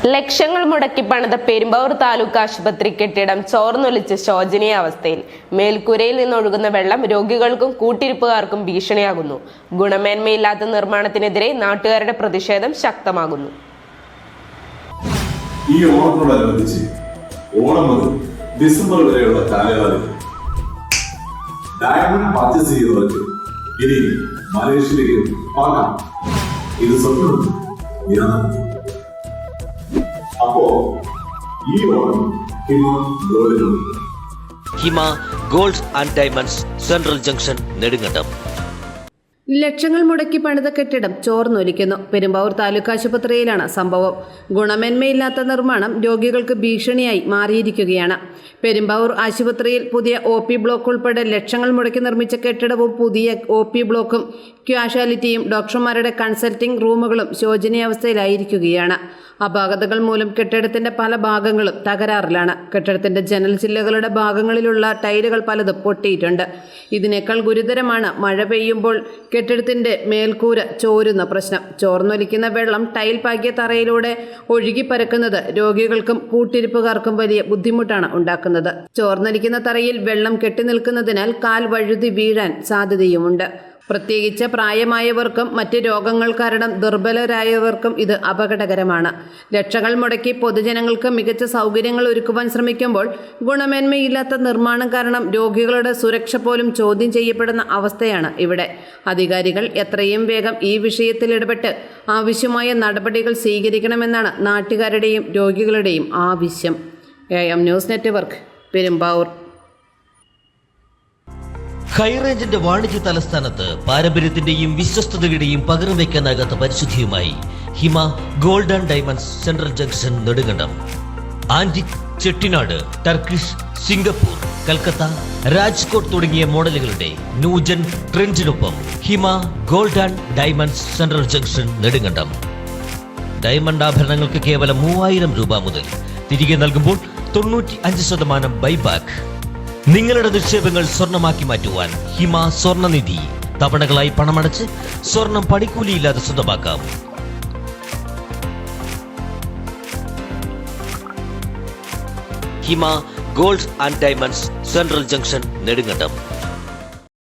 ലക്ഷങ്ങൾ മുടക്കി പണിത പെരുമ്പാവൂർ താലൂക്ക് ആശുപത്രി കെട്ടിടം ചോർന്നൊലിച്ച് ശോചനീയ അവസ്ഥയിൽ. മേൽക്കൂരയിൽ നിന്നൊഴുകുന്ന വെള്ളം രോഗികൾക്കും കൂട്ടിരിപ്പുകാർക്കും ഭീഷണിയാകുന്നു. ഗുണമേന്മയില്ലാത്ത നിർമ്മാണത്തിനെതിരെ നാട്ടുകാരുടെ പ്രതിഷേധം ശക്തമാകുന്നു. ഈ ഓണത്തോടനുബന്ധിച്ച് ഓണം മുതൽ ഡിസംബർ വരെയുള്ള കാലയളവിൽ ഡയമണ്ട് പർച്ചേസ് ചെയ്യുന്നവർക്ക് ഇനി മലേഷ്യയിലേക്ക് പോകാം. ഇത് സ്വപ്നം. അപ്പോ ഈ Onam Hima gold and diamonds central junction Nedumkandam. ലക്ഷങ്ങൾ മുടക്കി പണിത കെട്ടിടം ചോർന്നൊലിക്കുന്നു. പെരുമ്പാവൂർ താലൂക്ക് ആശുപത്രിയിലാണ് സംഭവം. ഗുണമേന്മയില്ലാത്ത നിർമ്മാണം രോഗികൾക്ക് ഭീഷണിയായി മാറിയിരിക്കുകയാണ്. പെരുമ്പാവൂർ ആശുപത്രിയിൽ പുതിയ OP ബ്ലോക്ക് ഉൾപ്പെടെ ലക്ഷങ്ങൾ മുടക്കി നിർമ്മിച്ച കെട്ടിടവും പുതിയ OP ബ്ലോക്കും ക്യാഷ്വാലിറ്റിയും ഡോക്ടർമാരുടെ കൺസൾട്ടിംഗ് റൂമുകളും ശോചനീയാവസ്ഥയിലായിരിക്കുകയാണ്. അപാകതകൾ മൂലം കെട്ടിടത്തിന്റെ പല ഭാഗങ്ങളും തകരാറിലാണ്. കെട്ടിടത്തിന്റെ ജനൽ ചില്ലകളുടെ ഭാഗങ്ങളിലുള്ള ടൈലുകൾ പലതും പൊട്ടിയിട്ടുണ്ട്. ഇതിനേക്കാൾ ഗുരുതരമാണ് മഴ പെയ്യുമ്പോൾ കെട്ടിടത്തിന്റെ മേൽക്കൂര ചോരുന്ന പ്രശ്നം. ചോർന്നൊലിക്കുന്ന വെള്ളം ടൈൽ പാകിയ തറയിലൂടെ ഒഴുകിപ്പരക്കുന്നത് രോഗികൾക്കും കൂട്ടിരിപ്പുകാർക്കും വലിയ ബുദ്ധിമുട്ടാണ് ഉണ്ടാക്കുന്നത്. ചോർന്നൊലിക്കുന്ന തറയിൽ വെള്ളം കെട്ടിനിൽക്കുന്നതിനാൽ കാൽ വഴുതി വീഴാൻ സാധ്യതയുമുണ്ട്. പ്രത്യേകിച്ച് പ്രായമായവർക്കും മറ്റ് രോഗങ്ങൾ കാരണം ദുർബലരായവർക്കും ഇത് അപകടകരമാണ്. ലക്ഷങ്ങൾ മുടക്കി പൊതുജനങ്ങൾക്ക് മികച്ച സൗകര്യങ്ങൾ ഒരുക്കുവാൻ ശ്രമിക്കുമ്പോൾ ഗുണമേന്മയില്ലാത്ത നിർമ്മാണം കാരണം രോഗികളുടെ സുരക്ഷ പോലും ചോദ്യം ചെയ്യപ്പെടുന്ന അവസ്ഥയാണ് ഇവിടെ. അധികാരികൾ എത്രയും വേഗം ഈ വിഷയത്തിൽ ഇടപെട്ട് ആവശ്യമായ നടപടികൾ സ്വീകരിക്കണമെന്നാണ് നാട്ടുകാരുടെയും രോഗികളുടെയും ആവശ്യം. AM news network, Perumbavoor. ഹൈറേഞ്ചിന്റെ വാണിജ്യ തലസ്ഥാനത്ത് പാരമ്പര്യത്തിന്റെയും വിശ്വസ്തതയുടെയും പകരം വയ്ക്കാനാകാത്ത പരിശുദ്ധിയുമായി Hima gold and diamonds central junction Nedumkandam. Antique, Chettinad, Turkish, Singapore, Calcutta, Rajkot തുടങ്ങിയ മോഡലുകളുടെ ന്യൂജൻ ട്രെൻഡിനൊപ്പം Hima gold and diamonds central junction Nedumkandam. Diamond ആഭരണങ്ങൾക്ക് കേവലം 3000 രൂപ മുതൽ. തിരികെ നൽകുമ്പോൾ 95% ബൈബാക്ക്. നിങ്ങളുടെ നിക്ഷേപങ്ങൾ സ്വർണമാക്കി മാറ്റുവാൻ ഹിമ സ്വർണനിധി. തവണകളായി പണമടച്ച് സ്വർണം പണിക്കൂലിയില്ലാതെ സ്വന്തമാക്കാം. Hima gold and diamonds central junction Nedumkandam.